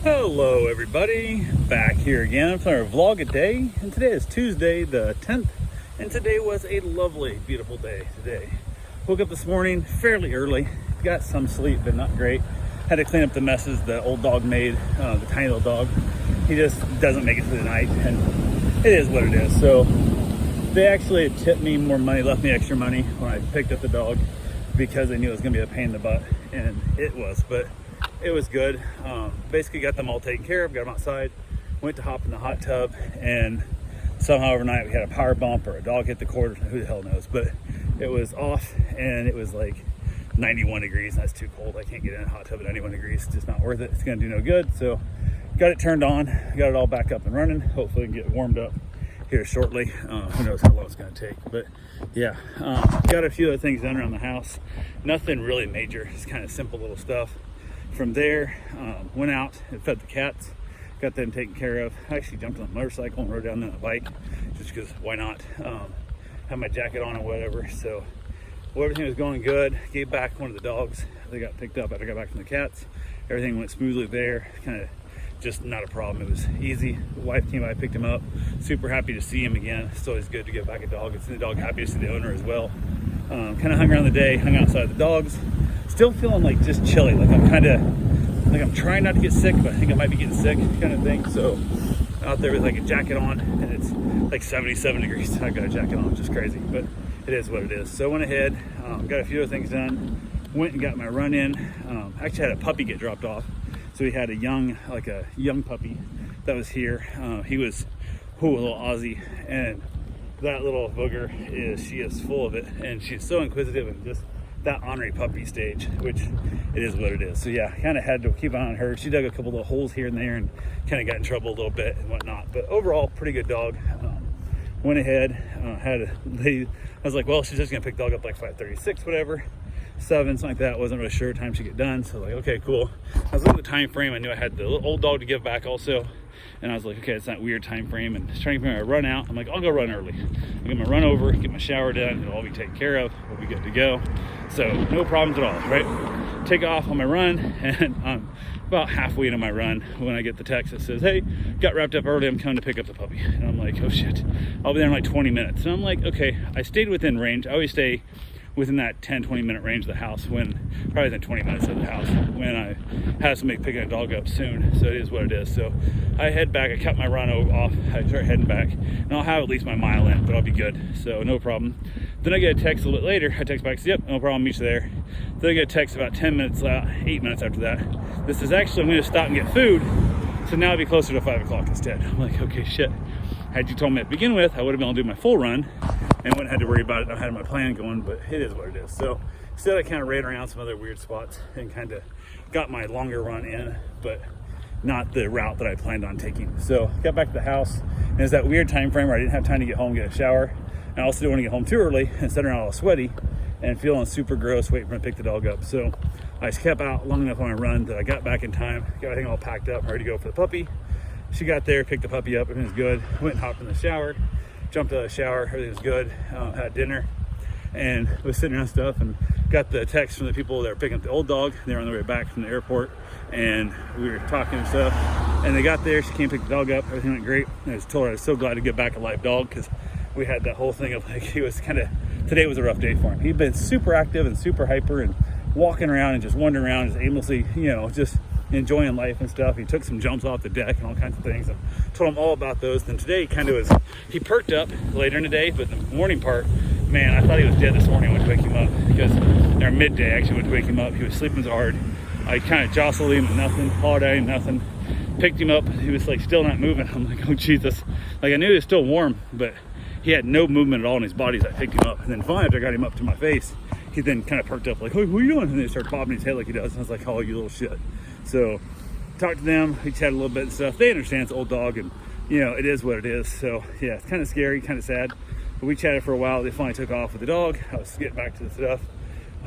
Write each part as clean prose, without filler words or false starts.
Hello everybody, back here again for our vlog a day, and today is Tuesday the 10th, and today was a lovely, beautiful day today. Woke up this morning fairly early, got some sleep but not great. Had to clean up the messes the old dog made, the tiny little dog. He just doesn't make it through the night, and it is what it is. So they actually tipped me more money, left me extra money when I picked up the dog because they knew it was gonna be a pain in the butt, and it was, but it was good. Basically got them all taken care of, got them outside, went to hop in the hot tub, and somehow overnight we had a power bump or a dog hit the cord, who the hell knows, but it was off, and it was like 91 degrees. That's too cold. I can't get in a hot tub at 91 degrees. It's just not worth it. It's gonna do no good. So got it turned on, got it all back up and running. Hopefully we can get warmed up here shortly. Who knows how long it's gonna take, but yeah, got a few other things done around the house. Nothing really major, it's kind of simple little stuff. From there, went out and fed the cats, got them taken care of. I actually jumped on a motorcycle and rode down on a bike, just because why not? Had my jacket on or whatever. So everything was going good. Gave back one of the dogs. They got picked up after I got back from the cats. Everything went smoothly there. Kind of just not a problem. It was easy. The wife came by, picked him up. Super happy to see him again. It's always good to get back a dog. It's the dog happy to see the owner as well. Kind of hung around the day, hung outside the dogs. Still feeling like just chilly, like I'm trying not to get sick, but I think I might be getting sick kind of thing. So out there with like a jacket on, and it's like 77 degrees. I've got a jacket on, just crazy, but it is what it is. So I went ahead, got a few other things done, went and got my run in. Actually had a puppy get dropped off. So we had a young puppy that was here. He was a little Aussie, and that little booger she is full of it, and she's so inquisitive and just that ornery puppy stage, which it is what it is. So yeah, kind of had to keep an eye on her. She dug a couple of holes here and there and kind of got in trouble a little bit and whatnot, but overall pretty good dog. Went ahead, had a lady, I was like, well, she's just gonna pick the dog up like 5:36, whatever, 7, something like that. Wasn't really sure time she'd get done, so like, okay, cool. I was looking at the time frame. I knew I had the old dog to give back also, and I was like, okay, it's not weird time frame, and trying to figure out a run out. I'm like, I'll go run early. I'm gonna run over, get my shower done, it'll all be taken care of, we'll be good to go. So no problems at all, right? Take off on my run, and I'm about halfway into my run when I get the text that says, hey, got wrapped up early, I'm coming to pick up the puppy. And I'm like, oh shit, I'll be there in like 20 minutes. And I'm like, okay, I stayed within range. I always stay within that 10-20 minute range of the house, probably within 20 minutes of the house, when I have somebody picking a dog up soon. So it is what it is. So I head back, I cut my run off, I start heading back, and I'll have at least my mile in, but I'll be good, so no problem. Then I get a text a little bit later. I text back, yep, no problem, meet you there. Then I get a text about 8 minutes after that. This is actually, I'm gonna stop and get food, so now it'll be closer to 5 o'clock instead. I'm like, okay, shit. Had you told me to begin with, I would have been able to do my full run and wouldn't have to worry about it. I had my plan going, but it is what it is. So instead I kind of ran around some other weird spots and kind of got my longer run in, but not the route that I planned on taking. So got back to the house, and it's that weird time frame where I didn't have time to get home, get a shower. And I also didn't want to get home too early and sit around all sweaty and feeling super gross waiting for him to pick the dog up. So I just kept out long enough on my run that I got back in time, got everything all packed up, ready to go for the puppy. She got there, picked the puppy up, everything was good. Went and hopped in the shower, jumped out of the shower, everything was good. Had dinner and was sitting around stuff, and got the text from the people that were picking up the old dog. They were on their way back from the airport, and we were talking and stuff. And they got there, she came pick the dog up, everything went great. And I just told her I was so glad to get back a live dog, because we had that whole thing of like, he was today was a rough day for him. He'd been super active and super hyper and walking around and just wandering around, just aimlessly, just enjoying life and stuff. He took some jumps off the deck and all kinds of things, and told him all about those. Then today he perked up later in the day, but the morning part, man, I thought he was dead this morning. I went to wake him up, because or midday I actually went to wake him up. He was sleeping so hard. I kind of jostled him, nothing, hollered at him, nothing. Picked him up, he was like still not moving. I'm like, oh Jesus. Like I knew he was still warm, but he had no movement at all in his body as I picked him up. And then finally, after I got him up to my face, he then kind of perked up like, hey, what are you doing? And then he started bobbing his head like he does. And I was like, oh, you little shit. So talked to them, we chatted a little bit and stuff. They understand it's old dog, and it is what it is. So yeah, it's kind of scary, kind of sad. But we chatted for a while. They finally took off with the dog. I was getting back to the stuff.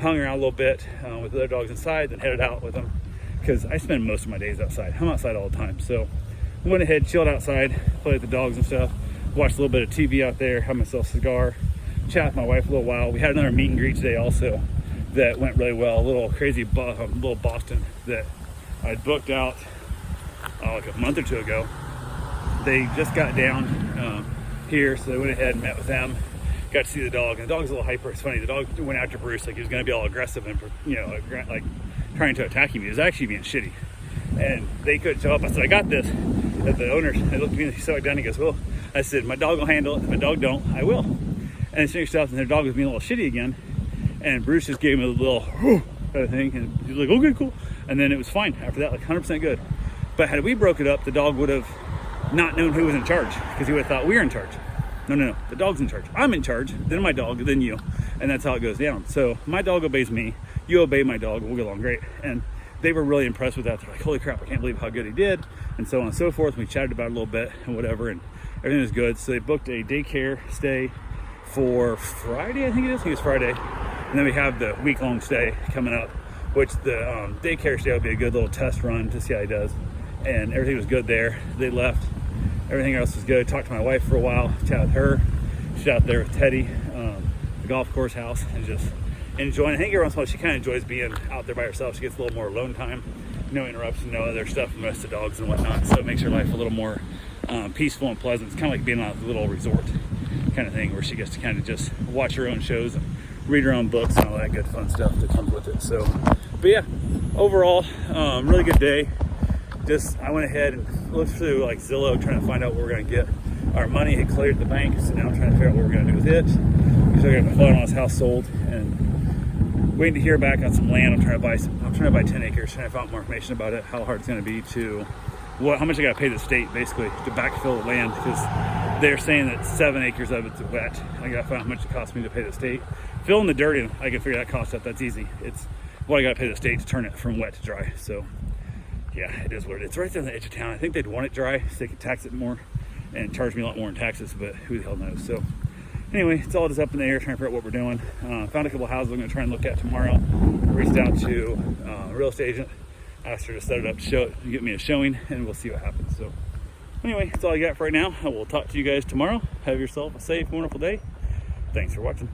Hung around a little bit with the other dogs inside, then headed out with them, because I spend most of my days outside. I'm outside all the time. So went ahead, chilled outside, played with the dogs and stuff. Watched a little bit of TV out there, had myself a cigar, chat with my wife a little while. We had another meet and greet today also that went really well. A little crazy little Boston that I booked out like a month or two ago. They just got down here, so they went ahead and met with them. Got to see the dog, and the dog's a little hyper. It's funny, the dog went after Bruce like he was going to be all aggressive and, you know, like trying to attack him. He was actually being shitty, and they couldn't show up. I said, I got this. And the owner, they looked at me and he sat down and he goes, well, I said, my dog will handle it. If my dog don't, I will. And as soon as and their dog was being a little shitty again, and Bruce just gave him a little kind of thing, and he was like, okay, cool. And then it was fine after that, like 100% good. But had we broke it up, the dog would have not known who was in charge, because he would have thought we were in charge. No, the dog's in charge. I'm in charge, then my dog, then you. And that's how it goes down. So my dog obeys me, you obey my dog, we'll get along great. And they were really impressed with that. They're like, holy crap, I can't believe how good he did, and so on and so forth. We chatted about it a little bit and whatever, and everything was good. So they booked a daycare stay for Friday, I think it was Friday. And then we have the week-long stay coming up, which the daycare stay will be a good little test run to see how he does. And everything was good there. They left. Everything else was good. Talked to my wife for a while, chat with her. She's out there with Teddy, the golf course house, and just enjoying. I think every once in a while she kind of enjoys being out there by herself. She gets a little more alone time, no interruption, no other stuff from the rest of the dogs and whatnot. So it makes her life a little more peaceful and pleasant. It's kind of like being on a little resort kind of thing, where she gets to kind of just watch her own shows and read her own books and all that good fun stuff that comes with it. So, but yeah, overall, really good day. Just, I went ahead and looked through like Zillow, trying to find out where we're going to get our money. Had cleared the bank, so now I'm trying to figure out what we're going to do with it. Because I got my father-in-law's house sold, and waiting to hear back on some land. I'm trying to buy 10 acres, trying to find out more information about it, how hard it's going to be to, how much I got to pay the state basically to backfill the land, because they're saying that 7 acres of it's wet. I got to find out how much it costs me to pay the state. Filling the dirt in, I can figure that cost out. That's easy. It's what I got to pay the state to turn it from wet to dry. So yeah, it is what it is. It's right there on the edge of town. I think they'd want it dry so they could tax it more and charge me a lot more in taxes, but who the hell knows. So anyway, it's all just up in the air, trying to figure out what we're doing. Found a couple of houses I'm going to try and look at tomorrow. Reached out to a real estate agent, asked her to set it up to get me a showing, and we'll see what happens. So anyway, that's all I got for right now. I will talk to you guys tomorrow. Have yourself a safe, wonderful day. Thanks for watching.